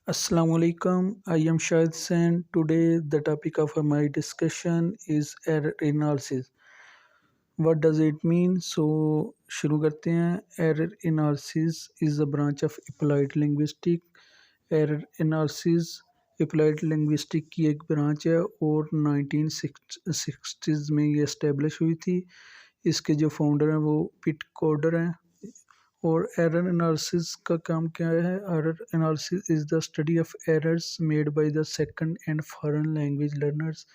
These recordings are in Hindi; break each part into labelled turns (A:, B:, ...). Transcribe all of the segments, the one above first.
A: Assalamu alaikum. I am Shahid Sen. Today, the topic of my discussion is error analysis. What does it mean? So, शुरू करते हैं. Error analysis is a branch of applied linguistics. Error analysis applied linguistics की एक ब्रांच है और 1960s में ये एस्टेब्लिश हुई थी. इसके जो फाउंडर हैं वो पिट कॉडर हैं. और एरर एनालिसिस का काम क्या है? Error analysis is the study of errors made by the second and foreign language learners.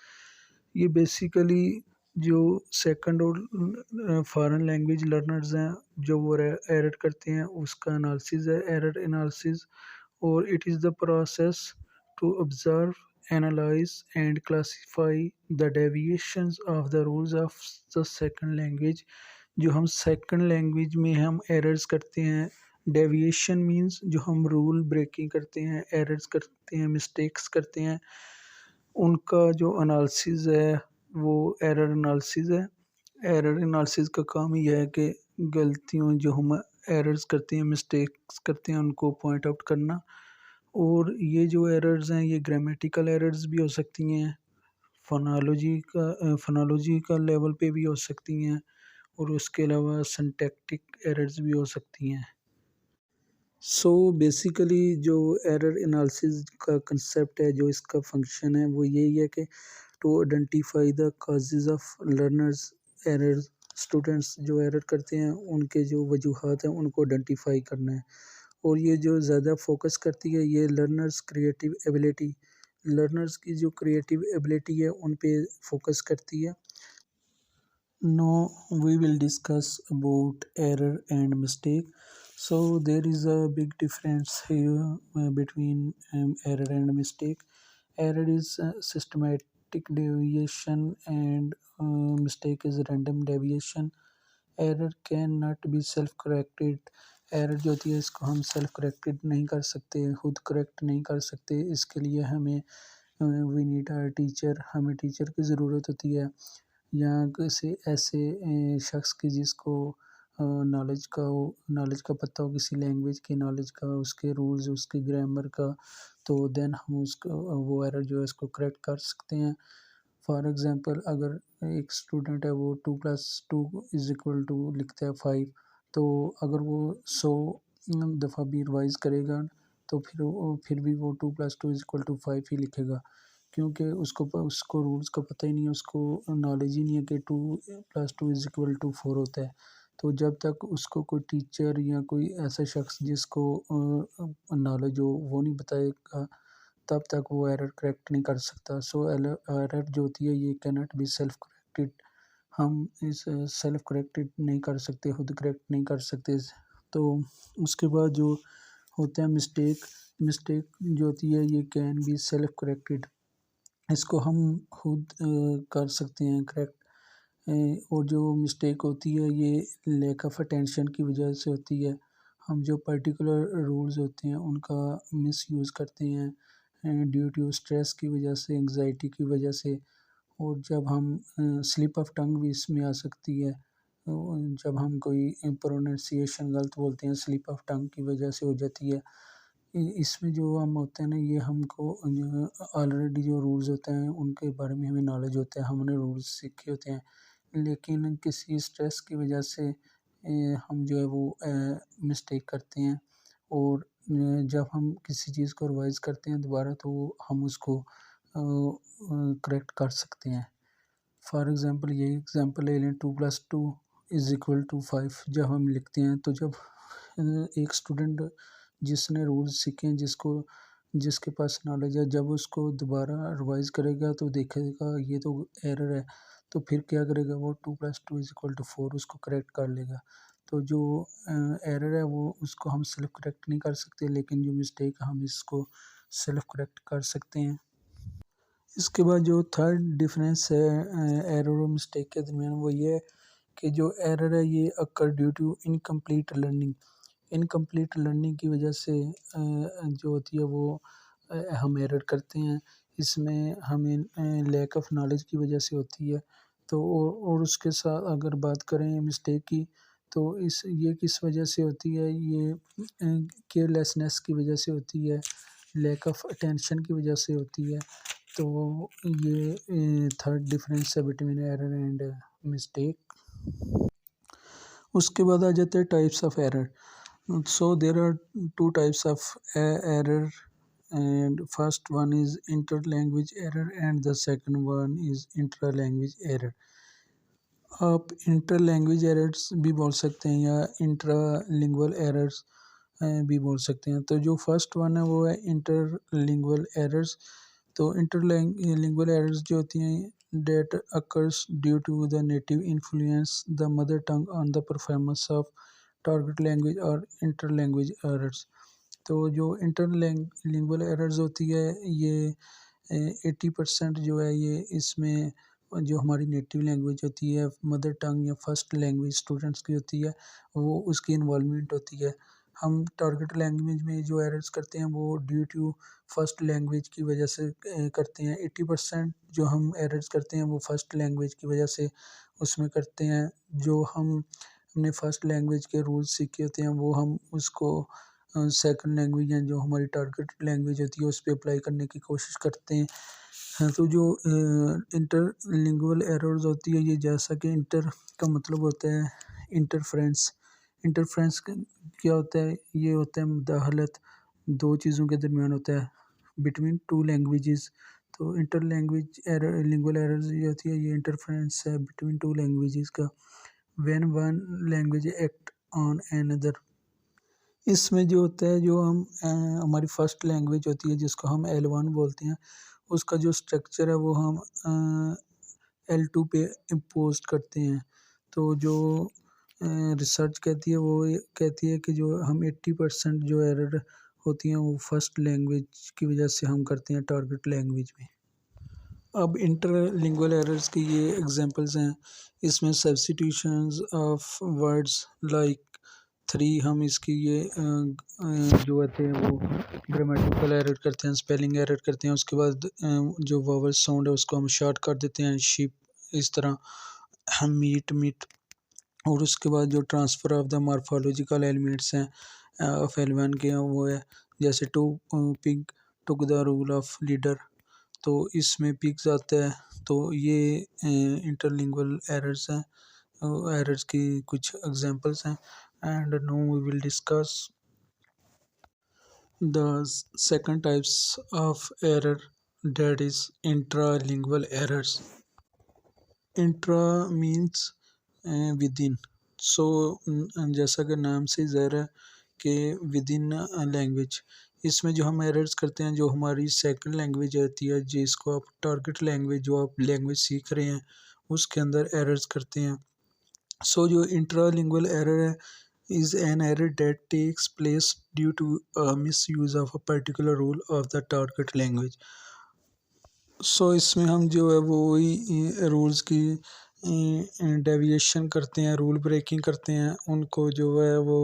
A: ये बेसिकली जो सेकंड और फॉरेन लैंग्वेज लर्नर्स हैं जो वो एरर करते हैं उसका एनालिसिस है एरर एनालिसिस. और it is the process to observe analyze and classify the deviations of the rules of the second language. जो हम सेकंड लैंग्वेज में हम एरर्स करते हैं. डेविएशन मींस जो हम रूल ब्रेकिंग करते हैं, एरर्स करते हैं, मिस्टेक्स करते हैं, उनका जो एनालिसिस है वो एरर एनालिसिस है. एरर एनालिसिस का काम यह है कि गलतियों जो हम एरर्स करते हैं, मिस्टेक्स करते हैं, उनको पॉइंट आउट करना. और ये जो एरर्स हैं ये ग्रामेटिकल एरर्स भी हो सकती हैं, फोनोलॉजी का लेवल पे भी हो सकती हैं और उसके अलावा सिंटैक्टिक एरर्स भी हो सकती हैं. सो बेसिकली जो एरर एनालिसिस का कंसेप्ट है, जो इसका फंक्शन है वो यही है कि to identify the causes of learners error. Students जो एरर करते हैं उनके जो वजूहात हैं उनको आइडेंटिफाई करना है. और ये जो ज़्यादा फोकस करती है ये लर्नर्स क्रिएटिव एबिलिटी, लर्नर्स की जो क्रिएटिव एबिलिटी है उन पे फोकस करती है. Now we will discuss about error and mistake. So there is a big difference here between error and mistake. Error is systematic deviation and mistake is random deviation. Error cannot be self-corrected. Error जो होती है इसको हम सेल्फ करेक्टेड नहीं कर सकते, खुद करेक्ट नहीं कर सकते. इसके लिए हमें वी नीड अ टीचर, हमें टीचर की ज़रूरत होती है या किसी ऐसे शख्स की जिसको नॉलेज का पता हो, किसी लैंग्वेज की नॉलेज का, उसके रूल्स, उसके ग्रामर का. तो देन हम उसको वो एरर जो है उसको करेक्ट कर सकते हैं. फॉर एग्ज़ाम्पल अगर एक स्टूडेंट है वो 2+2 लिखता है 5, तो अगर वो 100 दफ़ा भी रिवाइज़ करेगा तो फिर भी वो 2+2 5 ही लिखेगा, क्योंकि उसको रूल्स का पता ही नहीं है, उसको नॉलेज ही नहीं है कि 2+2 = 4 होता है. तो जब तक उसको कोई टीचर या कोई ऐसा शख्स जिसको नॉलेज हो वो नहीं बताएगा तब तक वो एरर करेक्ट नहीं कर सकता. सो एरर जो होती है ये can not be self corrected. हम इस सेल्फ करेक्टेड नहीं कर सकते, खुद करेक्ट नहीं कर सकते. तो उसके बाद जो होता है मिस्टेक जो होती है ये कैन बी सेल्फ करेक्टेड. इसको हम खुद कर सकते हैं करेक्ट. और जो मिस्टेक होती है ये लैक ऑफ अटेंशन की वजह से होती है. हम जो पर्टिकुलर रूल्स होते हैं उनका मिसयूज़ करते हैं ड्यू टू स्ट्रेस की वजह से, एंग्जाइटी की वजह से. और जब हम स्लिप ऑफ टंग भी इसमें आ सकती है. जब हम कोई प्रोनाउंसिएशन गलत बोलते हैं स्लिप ऑफ टंग की वजह से हो जाती है. इसमें जो हम होते हैं ना ये हमको ऑलरेडी जो रूल्स होते हैं उनके बारे में हमें नॉलेज होता है, हमने रूल्स सीखे होते हैं, लेकिन किसी स्ट्रेस की वजह से हम जो है वो मिस्टेक करते हैं. और जब हम किसी चीज़ को रिवाइज़ करते हैं दोबारा तो हम उसको करेक्ट कर सकते हैं. फॉर एग्ज़ाम्पल यही एग्ज़ाम्पल ले लें 2+2 = 5. जब हम लिखते हैं तो जब एक स्टूडेंट जिसने रूल्स सीखे हैं, जिसके पास नॉलेज है, जब उसको दोबारा रिवाइज़ करेगा तो देखेगा ये तो एरर है, तो फिर क्या करेगा वो 2+2 = 4 उसको करेक्ट कर लेगा. तो जो एरर है वो उसको हम सेल्फ करेक्ट नहीं कर सकते, लेकिन जो मिस्टेक हम इसको सेल्फ करेक्ट कर सकते हैं. इसके बाद जो थर्ड डिफरेंस है एरर और मिस्टेक के दरमियान वो ये है कि जो एरर है ये occur due to incomplete learning. Incomplete learning की वजह से जो होती है वो हम एरर करते हैं. इसमें हमें लैक ऑफ नॉलेज की वजह से होती है. तो और उसके साथ अगर बात करें मिस्टेक की तो ये किस वजह से होती है, ये केयरलेसनेस की वजह से होती है. लैक ऑफ अटेंशन की वजह से होती है। तो ये थर्ड डिफरेंस है बिटवीन एरर एंड मिस्टेक। उसके बाद आ जाते हैं types of error. So there are two types of error and first one is inter-language error and the second one is intra-language error। आप इंटर लैंग्वेज एरर्स भी बोल सकते हैं या इंट्रा लिंगुअल एरर्स भी बोल सकते हैं। तो जो फर्स्ट वन है वो है इंटर लिंगुअल एरर्स। तो इंटर लिंगुअल एरर्स जो होती हैं that occurs due to the native influence the mother tongue on the performance of target language और इंटर लैंग्वेज एरर्स। तो जो इंटर लिंगुअल एरर्स होती है ये 80% जो है ये इसमें जो हमारी नेटिव लैंग्वेज होती है मदर टंग या फर्स्ट लैंग्वेज स्टूडेंट्स की होती है वो उसकी इन्वॉल्वमेंट होती है। हम टारगेट लैंग्वेज में जो एरर्स करते हैं वो ड्यू टू फर्स्ट लैंग्वेज की वजह से करते हैं। 80% जो हम एरर्स करते हैं वो फर्स्ट लैंग्वेज की वजह से उसमें करते हैं। जो हम अपने फर्स्ट लैंग्वेज के रूल्स सीखे होते हैं वो हम उसको सेकंड लैंग्वेज या जो हमारी टारगेट लैंग्वेज होती है उस पर अप्लाई करने की कोशिश करते हैं। हाँ, तो जो इंटरलिंगुअल एरर्स होती है ये जैसा कि इंटर का मतलब होता है इंटरफ्रेंस। इंटरफ्रेंस क्या होता है? ये होता है मुदाखलत दो चीज़ों के दरमियान होता है बिटवीन टू लैंग्वेजेस। तो inter language error lingual errors ये होती है ये इंटरफ्रेंस है बिटवीन टू लैंग्वेजेस का when one language act on another. इसमें जो होता है जो हम हमारी फर्स्ट लैंग्वेज होती है जिसको हम L1 बोलते हैं उसका जो स्ट्रक्चर है वो हम L2 पे इम्पोज करते हैं। तो जो रिसर्च कहती है वो ये कहती है कि जो हम 80% जो एरर होती हैं वो फर्स्ट लैंग्वेज की वजह से हम करते हैं टारगेट लैंग्वेज में। अब इंटरलिंगुअल एरर्स की ये एग्जांपल्स हैं। इसमें substitutions of words like three हम इसकी ये जो होते हैं वो ग्रामेटिकल एरर करते हैं स्पेलिंग एरर करते हैं। उसके बाद जो वोवल साउंड है उसको हम शॉर्ट कर देते हैं शिप इस तरह हम मीट मीट। और उसके बाद जो transfer of the morphological elements हैं ऑफ L1 के वो है जैसे two pig took the role of leader. तो इसमें पिग्स आता है। तो ये इंटरलिंगुअल एरर्स हैं एरर्स की कुछ एग्जांपल्स हैं। And now we will discuss the second types of error that is intralingual errors. Intra means within. So जैसा कि नाम से ज़ाहिर है कि विद इन लैंग्वेज इसमें जो हम एरर्स करते हैं जो हमारी सेकंड लैंग्वेज होती है जिसको आप टारगेट लैंग्वेज जो आप लैंग्वेज सीख रहे हैं उसके अंदर एरर्स करते हैं। सो जो इंट्रालिंगुअल एरर है is an error that takes place due to misuse of a particular rule of the target language। सो इसमें हम जो है वो वही रूल्स की डेविएशन करते हैं रूल ब्रेकिंग करते हैं उनको जो है वो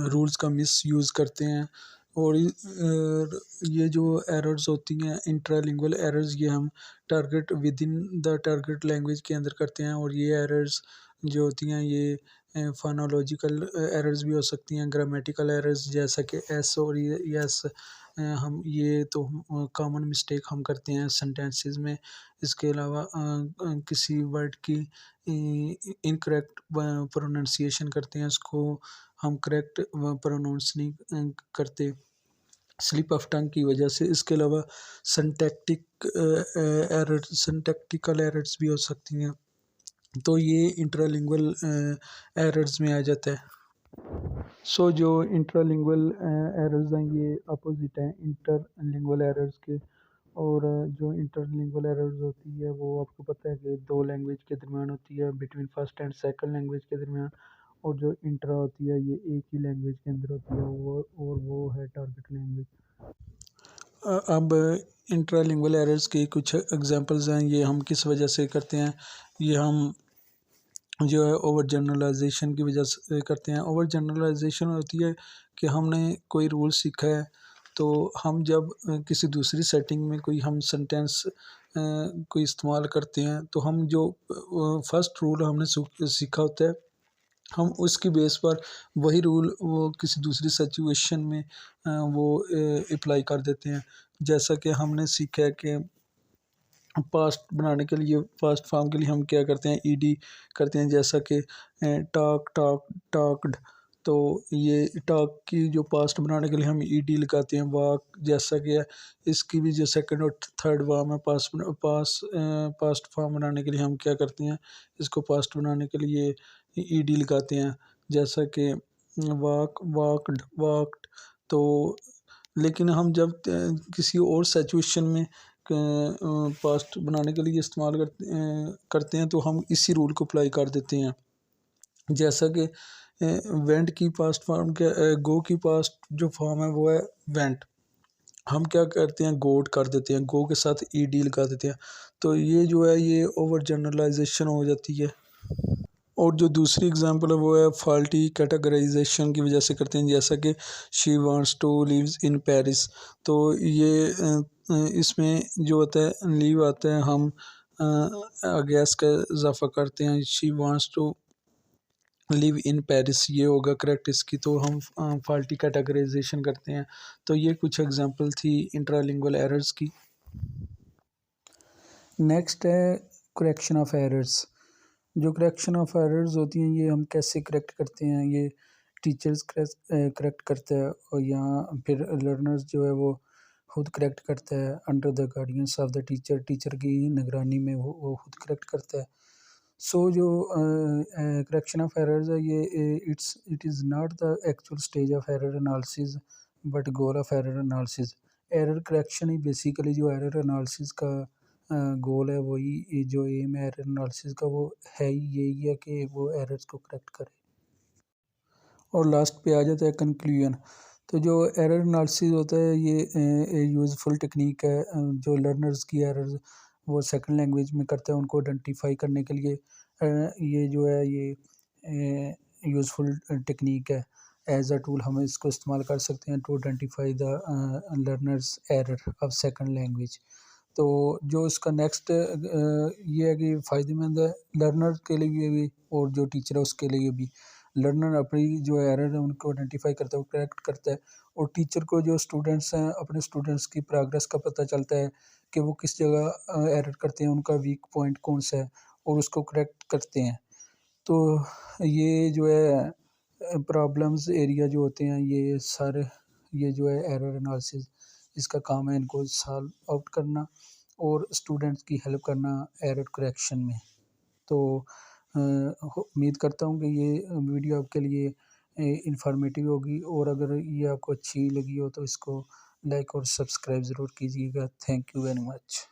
A: रूल्स का मिसयूज़ करते हैं। और ये जो एरर्स होती हैं इंट्रालिंगुअल एरर्स ये हम target with in the target language के अंदर करते हैं। और ये एरर्स जो होती हैं ये फोनोलॉजिकल एरर्स भी हो सकती हैं ग्रामेटिकल एरर्स जैसा कि एस और यस हम ये तो कॉमन मिस्टेक हम करते हैं सेंटेंसेस में। इसके अलावा किसी वर्ड की इनकरेक्ट प्रोनाउंसिएशन करते हैं उसको हम करेक्ट प्रोनाउंस नहीं करते स्लिप ऑफ टंग की वजह से। इसके अलावा सिंटैक्टिकल एरर्स भी हो सकती हैं। तो ये इंट्रालिंगुअल एरर्स में आ जाता है। सो जो इंट्रालिंगुअल एरर्स हैं ये अपोजिट हैं इंटरलिंगुअल एरर्स के। और जो इंटरलिंगुअल एरर्स होती है वो आपको पता है कि दो लैंग्वेज के दरमियान होती है between first and second language के दरमियान। और जो इंट्रा होती है ये एक ही लैंग्वेज के अंदर होती है वो है टारगेट लैंग्वेज। अब इंट्रालिंगुअल एरर्स की कुछ एग्जांपल्स हैं ये हम किस वजह से करते हैं। ये हम जो है ओवर जनरलाइजेशन की वजह से करते हैं। ओवर जनरलाइजेशन होती है कि हमने कोई रूल सीखा है तो हम जब किसी दूसरी सेटिंग में कोई हम सेंटेंस कोई इस्तेमाल करते हैं तो हम जो फर्स्ट रूल हमने सीखा होता है हम उसकी बेस पर वही रूल वो किसी दूसरी सिचुएशन में वो अप्लाई कर देते हैं। जैसा कि हमने सीखा है कि पास्ट बनाने के लिए, पास्ट फॉर्म के लिए हम क्या करते हैं, ईडी करते हैं। जैसा कि टॉक टॉक टॉक्ड, तो ये टॉक की जो पास्ट बनाने के लिए हम ईडी लगाते हैं। वाक जैसा कि है, इसकी भी जो सेकंड और थर्ड फॉर्म है, पास्ट फॉर्म बनाने के लिए हम क्या करते हैं, इसको पास्ट बनाने के लिए ईडी लगाते हैं। जैसा कि वाक वाक्ड वाक्ड। तो लेकिन हम जब किसी और सिचुएशन में पास्ट बनाने के लिए इस्तेमाल करते हैं तो हम इसी रूल को अप्लाई कर देते हैं। जैसा कि वेंट की पास्ट फॉर्म के गो की पास्ट जो फॉर्म है वो है वेंट। हम क्या करते हैं, गोड कर देते हैं, गो के साथ ईडी लगा देते हैं। तो ये जो है ये ओवर जनरलाइजेशन हो जाती है। और जो दूसरी एग्जांपल है वो है फॉल्टी कैटेगराइजेशन की वजह से करते हैं। जैसा कि she wants to lives in Paris, तो ये इसमें जो होता है लीव आता है, हम गैस का इजाफा करते हैं, she wants to live in Paris, ये होगा करेक्ट इसकी, तो हम फॉल्टी कैटेगराइजेशन करते हैं। तो ये कुछ एग्जांपल थी इंट्रालिंगुअल एरर्स की। नेक्स्ट है करेक्शन ऑफ एरर्स। जो करेक्शन ऑफ एरर्स होती हैं ये हम कैसे करेक्ट करते हैं, ये टीचर्स करेक्ट करता है, और यहाँ फिर लर्नर्स जो है वो खुद करेक्ट करता है under the guidance of the teacher, teacher की निगरानी में वो खुद करेक्ट करता है। सो जो करेक्शन ऑफ एरर्स है ये it is not the actual stage of error analysis but goal of error analysis. Error correction he basically जो एरर एनालिसिस का गोल है, वही जो एम है एरर एनालिसिस का, वो है ही यही है कि वो एरर्स को करेक्ट करे। और लास्ट पे आ जाता है कंक्लूजन। तो जो एरर एनालिसिस होता है ये यूज़फुल टेक्निक है जो लर्नर्स की एरर्स वो सेकंड लैंग्वेज में करते हैं उनको आइडेंटिफाई करने के लिए। ये जो है ये यूज़फुल टेक्निक है। एज अ टूल हम इसको इस्तेमाल कर सकते हैं to identify the learners error of second language. तो जो इसका नेक्स्ट ये है कि फ़ायदेमंद है लर्नर के लिए भी और जो टीचर है उसके लिए भी। लर्नर अपनी जो एरर है उनको आइडेंटिफाई करता है, वो करेक्ट करता है, और टीचर को जो स्टूडेंट्स हैं अपने स्टूडेंट्स की प्रोग्रेस का पता चलता है कि वो किस जगह एरर करते हैं, उनका वीक पॉइंट कौन सा है, और उसको करेक्ट करते हैं। तो ये जो है प्रॉब्लम्स एरिया जो होते हैं ये सारे, ये जो है एरर एनालिसिस, इसका काम है इनको सॉल्व आउट करना और स्टूडेंट्स की हेल्प करना एरर करेक्शन में। तो उम्मीद करता हूँ कि ये वीडियो आपके लिए इंफॉर्मेटिव होगी, और अगर ये आपको अच्छी लगी हो तो इसको लाइक और सब्सक्राइब ज़रूर कीजिएगा। Thank you very much.